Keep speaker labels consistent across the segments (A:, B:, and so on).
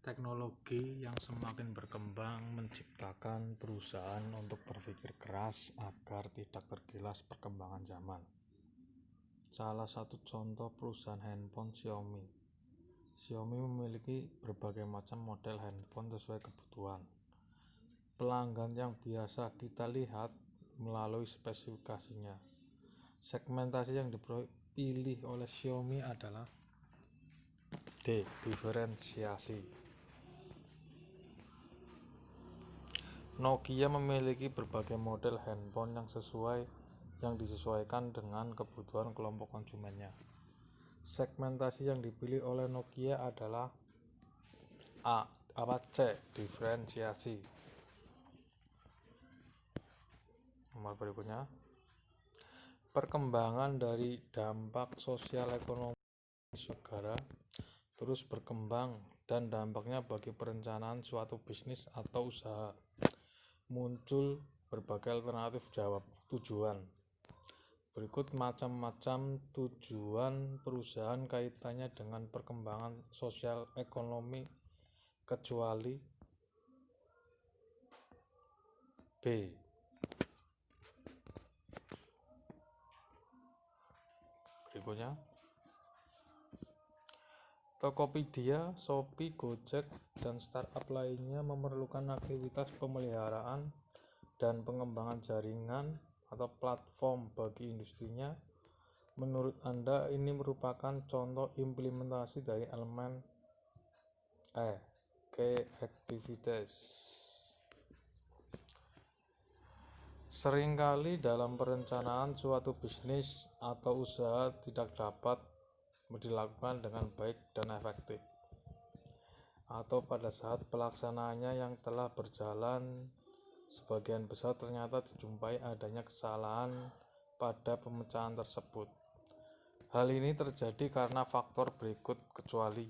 A: Teknologi yang semakin berkembang menciptakan perusahaan untuk berpikir keras agar tidak tergilas perkembangan zaman. Salah satu contoh perusahaan handphone Xiaomi. Xiaomi memiliki berbagai macam model handphone sesuai kebutuhan pelanggan yang biasa kita lihat melalui spesifikasinya. Segmentasi yang dipilih oleh Xiaomi adalah diferensiasi. Nokia memiliki berbagai model handphone yang disesuaikan dengan kebutuhan kelompok konsumennya. Segmentasi yang dipilih oleh Nokia adalah C. Diferensiasi. Nomor berikutnya, perkembangan dari dampak sosial ekonomi negara terus berkembang dan dampaknya bagi perencanaan suatu bisnis atau usaha. Muncul berbagai alternatif tujuan. Berikut macam-macam tujuan perusahaan kaitannya dengan perkembangan sosial ekonomi kecuali B. Berikutnya, Tokopedia, Shopee, Gojek, dan startup lainnya memerlukan aktivitas pemeliharaan dan pengembangan jaringan atau platform bagi industrinya. Menurut Anda, ini merupakan contoh implementasi dari elemen key activities. Seringkali dalam perencanaan suatu bisnis atau usaha tidak dapat dilakukan dengan baik dan efektif, atau pada saat pelaksanaannya yang telah berjalan sebagian besar ternyata dijumpai adanya kesalahan pada pemecahan tersebut. Hal ini terjadi karena faktor berikut kecuali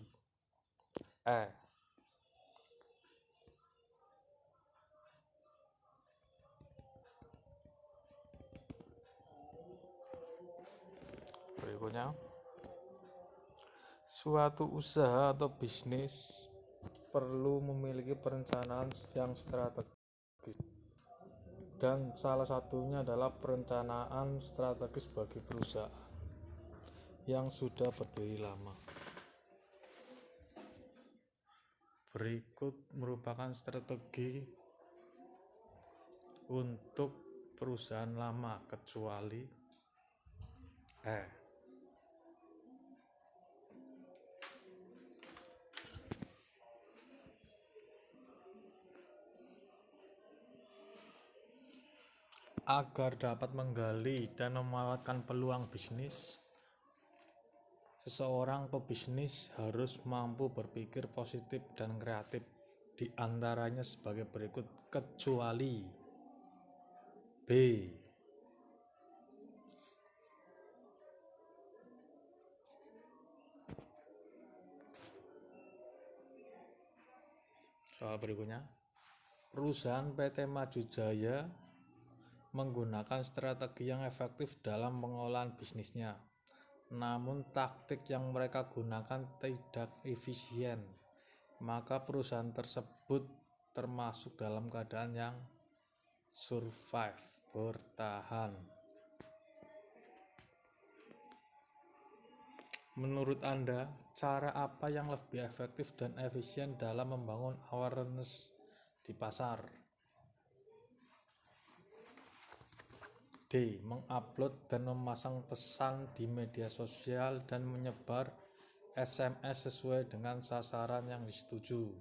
A: Berikutnya, suatu usaha atau bisnis perlu memiliki perencanaan yang strategis, dan salah satunya adalah perencanaan strategis bagi perusahaan yang sudah berdiri lama. Berikut merupakan strategi untuk perusahaan lama kecuali Agar dapat menggali dan memanfaatkan peluang bisnis, seseorang pebisnis harus mampu berpikir positif dan kreatif. Di antaranya sebagai berikut kecuali B. Soal berikutnya, perusahaan PT Maju Jaya menggunakan strategi yang efektif dalam pengolahan bisnisnya, namun taktik yang mereka gunakan tidak efisien, maka perusahaan tersebut termasuk dalam keadaan yang survive, bertahan. Menurut Anda, cara apa yang lebih efektif dan efisien dalam membangun awareness di pasar? D. Mengupload dan memasang pesan di media sosial dan menyebar SMS sesuai dengan sasaran yang disetujui.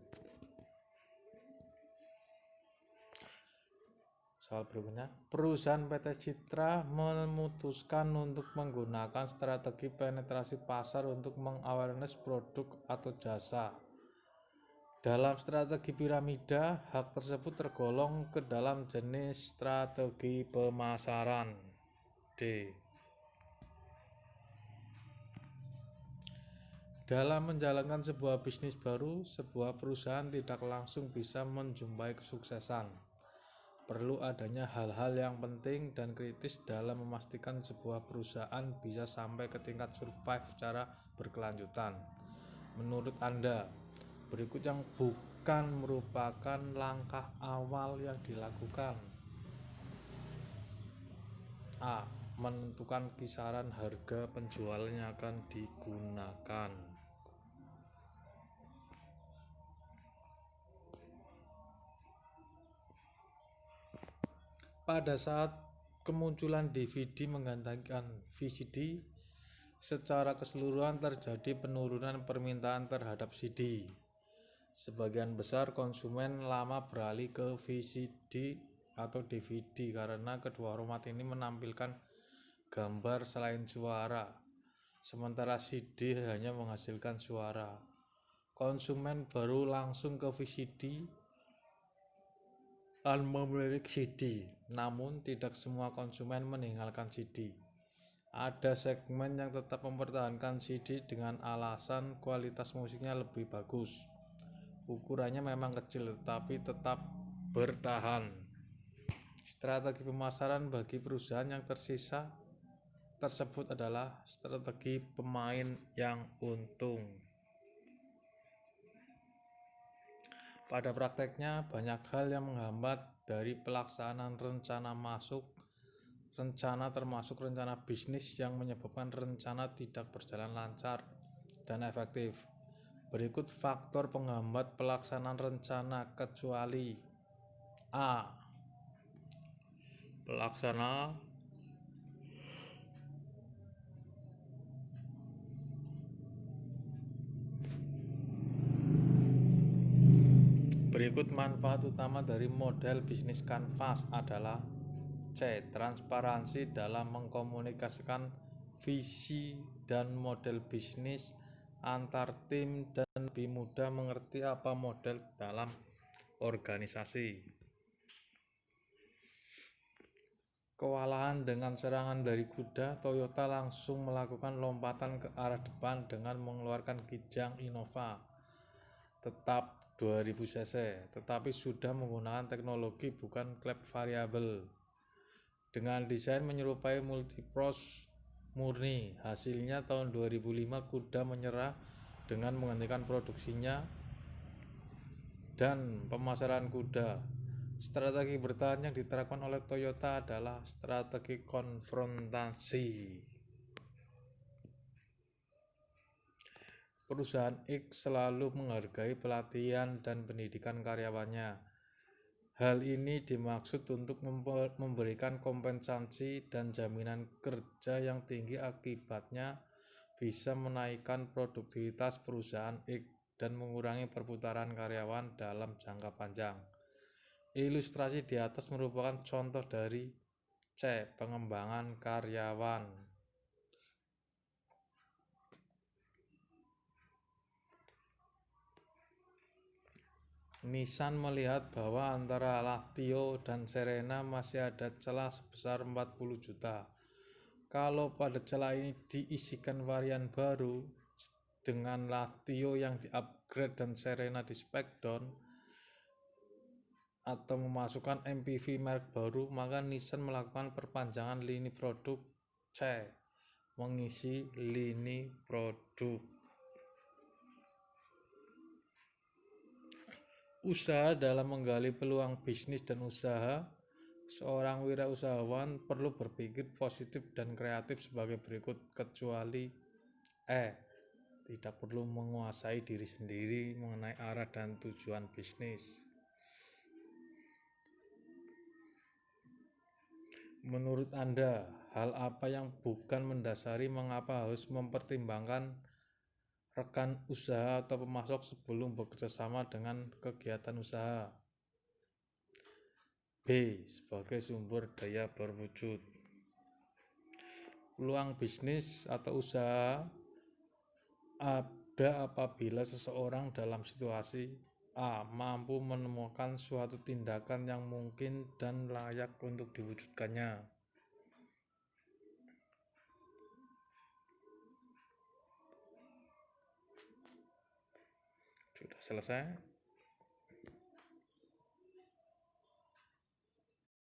A: Soal berikutnya, perusahaan PT Citra memutuskan untuk menggunakan strategi penetrasi pasar untuk mengawareness produk atau jasa. Dalam strategi piramida, hak tersebut tergolong ke dalam jenis strategi pemasaran. D. Dalam menjalankan sebuah bisnis baru, sebuah perusahaan tidak langsung bisa menjumpai kesuksesan. Perlu adanya hal-hal yang penting dan kritis dalam memastikan sebuah perusahaan bisa sampai ke tingkat survive secara berkelanjutan. Menurut Anda, Berikut yang bukan merupakan langkah awal yang dilakukan. A. Menentukan kisaran harga penjualan yang akan digunakan. Pada saat kemunculan DVD menggantikan VCD, secara keseluruhan terjadi penurunan permintaan terhadap CD. Sebagian besar konsumen lama beralih ke VCD atau DVD karena kedua format ini menampilkan gambar selain suara, sementara CD hanya menghasilkan suara. Konsumen baru langsung ke VCD dan memilih CD, namun tidak semua konsumen meninggalkan CD. Ada segmen yang tetap mempertahankan CD dengan alasan kualitas musiknya lebih bagus. Ukurannya memang kecil tetapi tetap bertahan. Strategi pemasaran bagi perusahaan yang tersisa tersebut adalah strategi pemain yang untung. Pada prakteknya, banyak hal yang menghambat dari pelaksanaan rencana termasuk rencana bisnis yang menyebabkan rencana tidak berjalan lancar dan efektif. Berikut faktor penghambat pelaksanaan rencana kecuali: A. Berikut manfaat utama dari model bisnis kanvas adalah: C. Transparansi dalam mengkomunikasikan visi dan model bisnis antar tim dan lebih mudah mengerti apa model dalam organisasi. Kewalahan dengan serangan dari kuda, Toyota langsung melakukan lompatan ke arah depan dengan mengeluarkan Kijang Innova tetap 2000 cc, tetapi sudah menggunakan teknologi bukan klep variabel. Dengan desain menyerupai multipros murni, hasilnya tahun 2005 kuda menyerah dengan menghentikan produksinya dan pemasaran kuda. Strategi bertahan yang diterapkan oleh Toyota adalah strategi konfrontasi. Perusahaan X selalu menghargai pelatihan dan pendidikan karyawannya. Hal ini dimaksud untuk memberikan kompensasi dan jaminan kerja yang tinggi, akibatnya bisa menaikkan produktivitas perusahaan X dan mengurangi perputaran karyawan dalam jangka panjang. Ilustrasi di atas merupakan contoh dari C. Pengembangan karyawan. Nissan melihat bahwa antara Latio dan Serena masih ada celah sebesar 40 juta. Kalau pada celah ini diisikan varian baru dengan Latio yang di-upgrade dan Serena di spec down atau memasukkan MPV merek baru, maka Nissan melakukan perpanjangan lini produk. C. Mengisi lini produk. Usaha dalam menggali peluang bisnis dan usaha. Seorang wirausahawan perlu berpikir positif dan kreatif sebagai berikut, kecuali E. Tidak perlu menguasai diri sendiri mengenai arah dan tujuan bisnis. Menurut Anda, hal apa yang bukan mendasari mengapa harus mempertimbangkan rekan usaha atau pemasok sebelum bekerja sama dengan kegiatan usaha? B. Sebagai sumber daya berwujud. Peluang bisnis atau usaha ada apabila seseorang dalam situasi A. Mampu menemukan suatu tindakan yang mungkin dan layak untuk diwujudkannya. Sudah selesai.